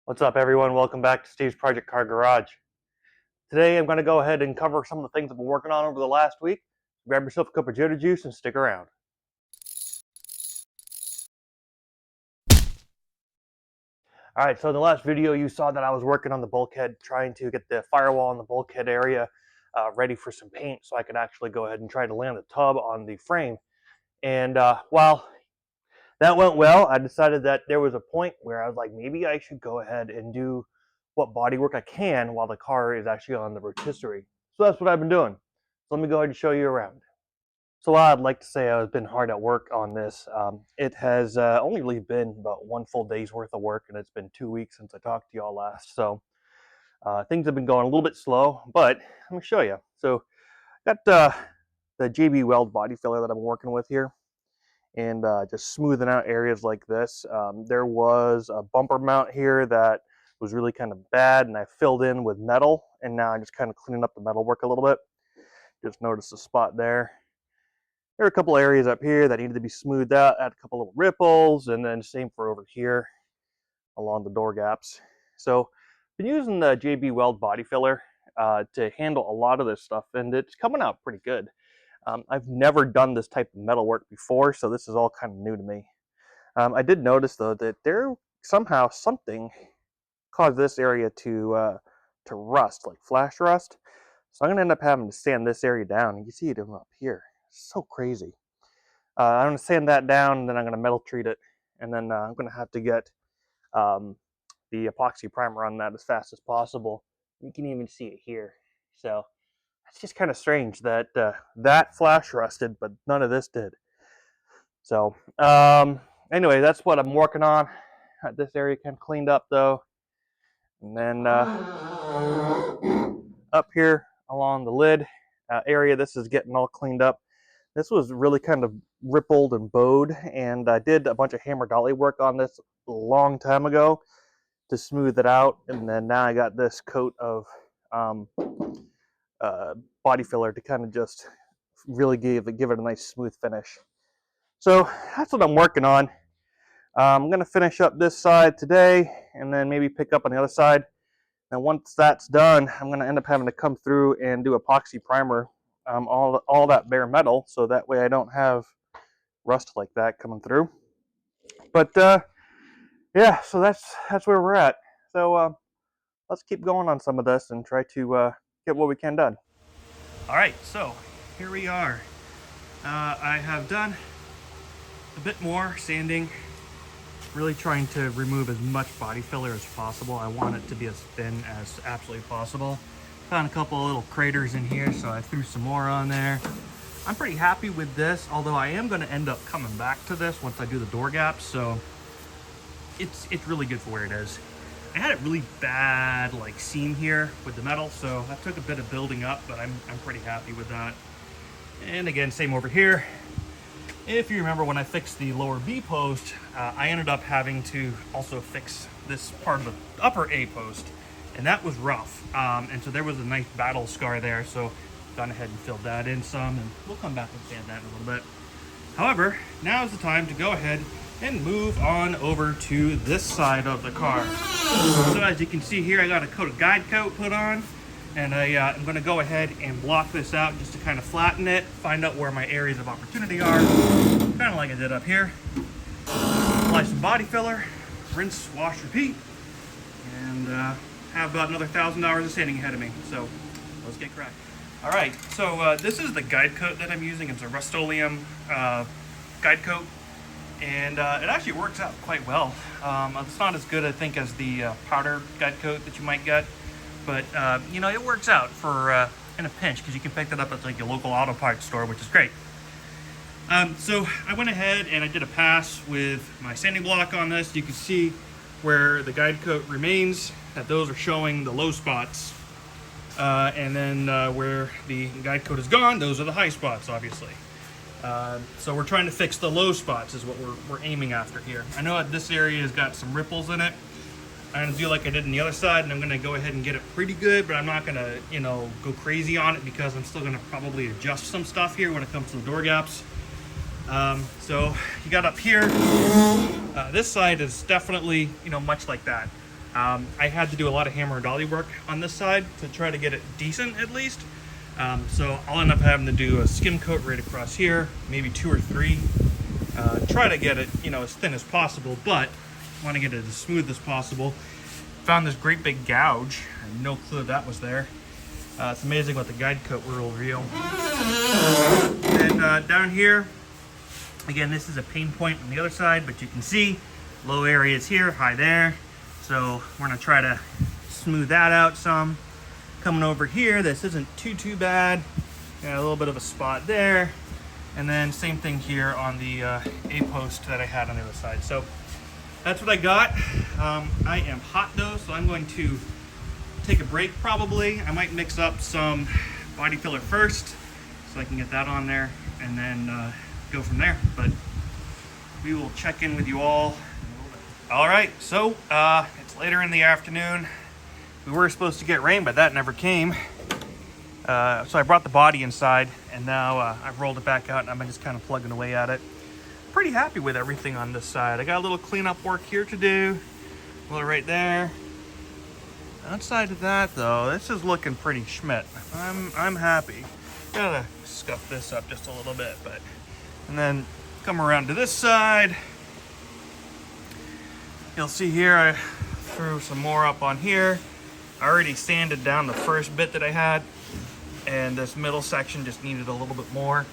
What's up, everyone? Welcome back to Steve's Project Car Garage. Today I'm going to go ahead and cover some of the things I've been working on over the last week. Grab yourself a cup of Jota juice and stick around. Alright, so in the last video you saw that I was working on the bulkhead, trying to get the firewall in the bulkhead area ready for some paint so I could actually go ahead and try to land the tub on the frame. And while that went well, I decided that there was a point where I was like, maybe I should go ahead and do what bodywork I can while the car is actually on the rotisserie. So that's what I've been doing. So let me go ahead and show you around. So while I'd like to say I've been hard at work on this, it has only really been about one full day's worth of work, and it's been 2 weeks since I talked to y'all last. So things have been going a little bit slow, but let me show you. So got the JB Weld body filler that I'm working with here, and just smoothing out areas like this. There was a bumper mount here that was really kind of bad, and I filled in with metal, and now I'm just kind of cleaning up the metal work a little bit. Just noticed a spot there. There are a couple areas up here that needed to be smoothed out, add a couple little ripples, and then same for over here along the door gaps. So been using the JB Weld body filler to handle a lot of this stuff, and it's coming out pretty good. I've never done this type of metal work before, so this is all kind of new to me. I did notice though that there somehow something caused this area to rust, like flash rust. So I'm gonna end up having to sand this area down. You can see it up here. It's so crazy. I'm gonna sand that down, and then I'm gonna metal treat it, and then I'm gonna have to get the epoxy primer on that as fast as possible. You can even see it here. So it's just kind of strange that that flash rusted, but none of this did. So anyway, that's what I'm working on. Got this area kind of cleaned up though, and then up here along the lid area, this is getting all cleaned up. This was really kind of rippled and bowed, and I did a bunch of hammer dolly work on this a long time ago to smooth it out, and then now I got this coat of body filler to kind of just really give it a nice smooth finish. So that's what I'm working on. I'm going to finish up this side today, and then maybe pick up on the other side. And once that's done, I'm going to end up having to come through and do epoxy primer all that bare metal, so that way I don't have rust like that coming through. But yeah, so that's where we're at. So let's keep going on some of this and try to get what we can done. All right, so here we are. I have done a bit more sanding, really trying to remove as much body filler as possible. I want it to be as thin as absolutely possible. Found a couple of little craters in here, so I threw some more on there. I'm pretty happy with this, although I am going to end up coming back to this once I do the door gaps, so it's really good for where it is. I had a really bad like seam here with the metal, so that took a bit of building up, but I'm pretty happy with that. And again, same over here. If you remember when I fixed the lower B post, I ended up having to also fix this part of the upper A post, and that was rough. And so there was a nice battle scar there, so gone ahead and filled that in some, and we'll come back and sand that in a little bit. However, now is the time to go ahead and move on over to this side of the car. So as you can see here, I got a coat of guide coat put on, and I'm going to go ahead and block this out just to kind of flatten it, find out where my areas of opportunity are, kind of like I did up here. Apply some body filler, rinse, wash, repeat, and have about another 1,000 hours of sanding ahead of me. So let's get cracking. All right, so this is the guide coat that I'm using. It's a Rust-Oleum guide coat, and it actually works out quite well. It's not as good, I think, as the powder guide coat that you might get, but you know, it works out for in a pinch, because you can pick that up at like your local auto parts store, which is great. So I went ahead and I did a pass with my sanding block on this. You can see where the guide coat remains, that those are showing the low spots. And then where the guide coat is gone, those are the high spots, obviously. So we're trying to fix the low spots is what we're aiming after here. I know that this area has got some ripples in it. I'm going to do like I did on the other side, and I'm going to go ahead and get it pretty good, but I'm not going to, you know, go crazy on it, because I'm still going to probably adjust some stuff here when it comes to the door gaps. So you got up here, this side is definitely, you know, much like that. I had to do a lot of hammer and dolly work on this side to try to get it decent at least. So I'll end up having to do a skim coat right across here, maybe 2 or 3. Try to get it, you know, as thin as possible, but want to get it as smooth as possible. Found this great big gouge. I had no clue that was there. It's amazing what the guide coat will reveal. And down here, again, this is a pain point on the other side, but you can see low areas here, high there. So we're gonna try to smooth that out some. Coming over here, this isn't too bad. Got a little bit of a spot there. And then same thing here on the A-post that I had on the other side. So that's what I got. I am hot though, so I'm going to take a break probably. I might mix up some body filler first so I can get that on there and then go from there. But we will check in with you all in a little bit. All right, so it's later in the afternoon. We were supposed to get rain, but that never came. So I brought the body inside, and now I've rolled it back out, and I'm just kind of plugging away at it. Pretty happy with everything on this side. I got a little cleanup work here to do, a little right there. Outside of that, though, this is looking pretty schmidt. I'm happy. Gotta scuff this up just a little bit, but and then come around to this side. You'll see here I threw some more up on here. I already sanded down the first bit that I had, and this middle section just needed a little bit more.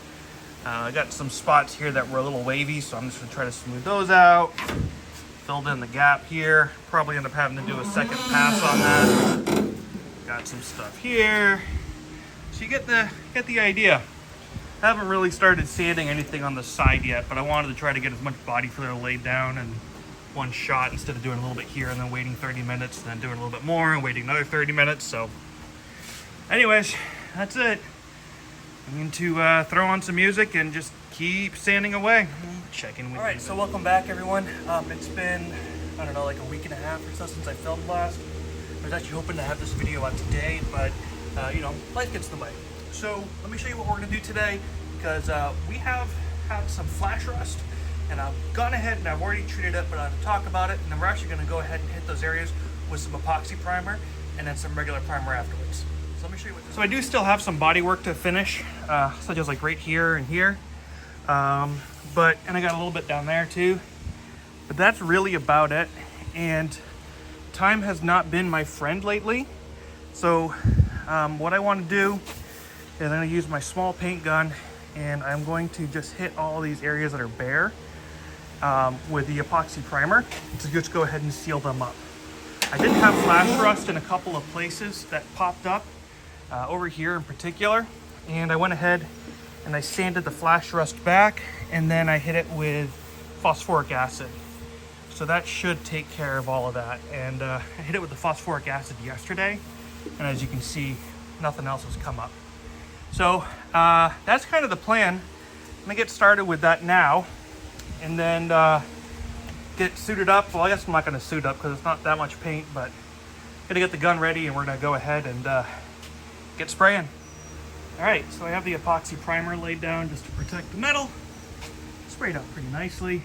I got some spots here that were a little wavy, so I'm just gonna try to smooth those out. Filled in the gap here. Probably end up having to do a second pass on that. Got some stuff here. So you get the idea. I haven't really started sanding anything on the side yet, but I wanted to try to get as much body filler laid down in one shot instead of doing a little bit here and then waiting 30 minutes and then doing a little bit more and waiting another 30 minutes. So anyways, that's it. I'm going to throw on some music and just keep sanding away. Check in with you. All right, so welcome back, everyone. It's been, I don't know, like a week and a half or so since I filmed last. I was actually hoping to have this video out today, but you know, life gets in the way. So let me show you what we're going to do today, because we have had some flash rust, and I've gone ahead and I've already treated it, but I'm going to talk about it, and then we're actually going to go ahead and hit those areas with some epoxy primer and then some regular primer afterwards. So let me show you what. So I do still have some body work to finish, such as like right here and here, and I got a little bit down there too, but that's really about it. And time has not been my friend lately, so what I want to do is I'm going to use my small paint gun, and I'm going to just hit all these areas that are bare with the epoxy primer to just go ahead and seal them up. I did have flash rust in a couple of places that popped up, over here in particular, and I went ahead and I sanded the flash rust back, and then I hit it with phosphoric acid. So that should take care of all of that. And I hit it with the phosphoric acid yesterday, and as you can see, nothing else has come up. So that's kind of the plan. I'm gonna get started with that now, and then get suited up. Well, I guess I'm not gonna suit up because it's not that much paint, but gonna get the gun ready, and we're gonna go ahead and get spraying. All right, so I have the epoxy primer laid down just to protect the metal. Sprayed out pretty nicely.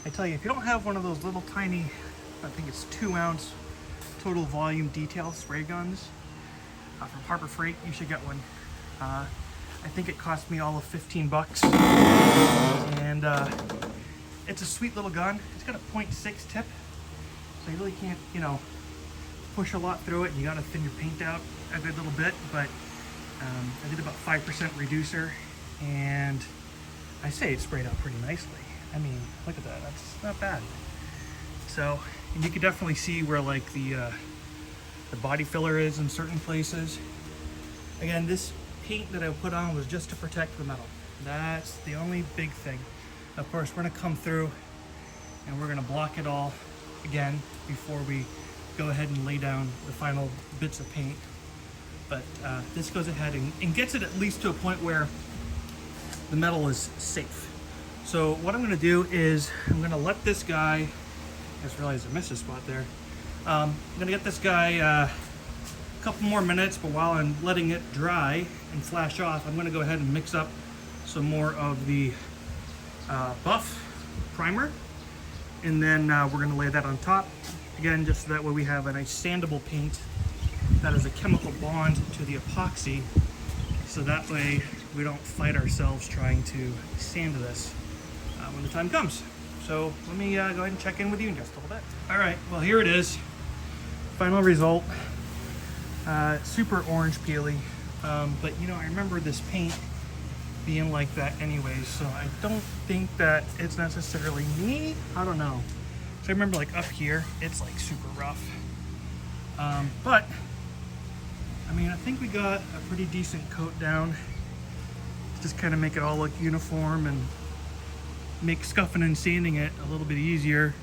I tell you, if you don't have one of those little tiny, I think it's 2-ounce total volume detail spray guns from Harbor Freight, you should get one. I think it cost me all of 15 bucks. And it's a sweet little gun. It's got a 0.6 tip, so you really can't, you know, push a lot through it, and you gotta thin your paint out a good little bit, but I did about 5% reducer, and I say it sprayed out pretty nicely. I mean, look at that, that's not bad. So, and you can definitely see where like the body filler is in certain places. Again, this paint that I put on was just to protect the metal. That's the only big thing. Of course, we're gonna come through and we're gonna block it all again before we go ahead and lay down the final bits of paint. But this goes ahead and gets it at least to a point where the metal is safe. So what I'm gonna do is I'm gonna let this guy, I just realized I missed a spot there. I'm gonna get this guy a couple more minutes, but while I'm letting it dry and flash off, I'm gonna go ahead and mix up some more of the buff primer, and then we're gonna lay that on top Again, just so that way we have a nice sandable paint that is a chemical bond to the epoxy, so that way we don't fight ourselves trying to sand this when the time comes. So let me go ahead and check in with you in just a little bit. All right, well, here it is. Final result. Super orange peely, but you know, I remember this paint being like that anyways, so I don't think that it's necessarily me. I don't know. So I remember like up here, it's like super rough. But I mean, I think we got a pretty decent coat down. Just kind of make it all look uniform and make scuffing and sanding it a little bit easier.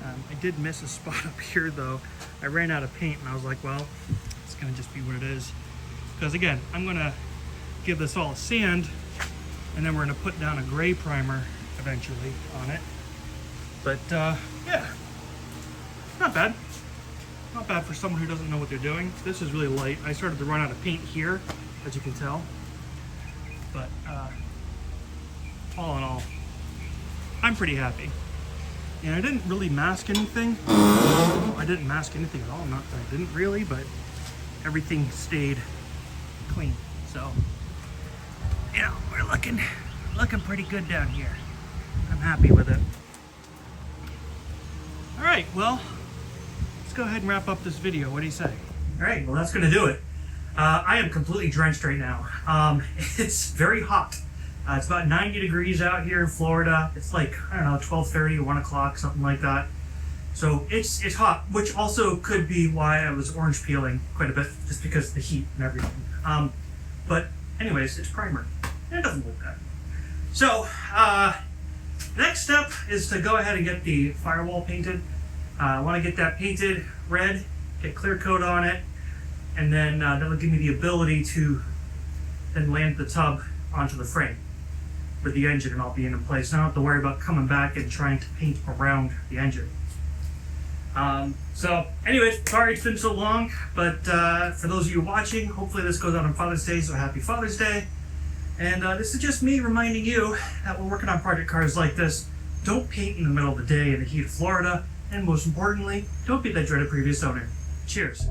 I did miss a spot up here though. I ran out of paint and I was like, well, it's gonna just be what it is. Because again, I'm gonna give this all a sand and then we're gonna put down a gray primer eventually on it. But yeah, not bad. Not bad for someone who doesn't know what they're doing. This is really light. I started to run out of paint here, as you can tell. But all in all, I'm pretty happy. And I didn't really mask anything. I didn't mask anything at all. Not that I didn't really, but everything stayed clean. So, you know, we're looking pretty good down here. I'm happy with it. All right, well, let's go ahead and wrap up this video. What do you say? All right, well, that's gonna do it. I am completely drenched right now. It's very hot. It's about 90 degrees out here in Florida. It's like, I don't know, 12:30 or 1 o'clock, something like that. So it's hot, which also could be why I was orange peeling quite a bit, just because of the heat and everything. But anyways, it's primer. It doesn't look bad. So, next step is to go ahead and get the firewall painted. I want to get that painted red, get clear coat on it, and then that'll give me the ability to then land the tub onto the frame with the engine and all being in place. I don't have to worry about coming back and trying to paint around the engine. So anyways, sorry it's been so long, but for those of you watching, hopefully this goes out on Father's Day, so happy Father's Day. And this is just me reminding you that we're working on project cars like this. Don't paint in the middle of the day in the heat of Florida, and most importantly, don't be that dreaded previous owner. Cheers.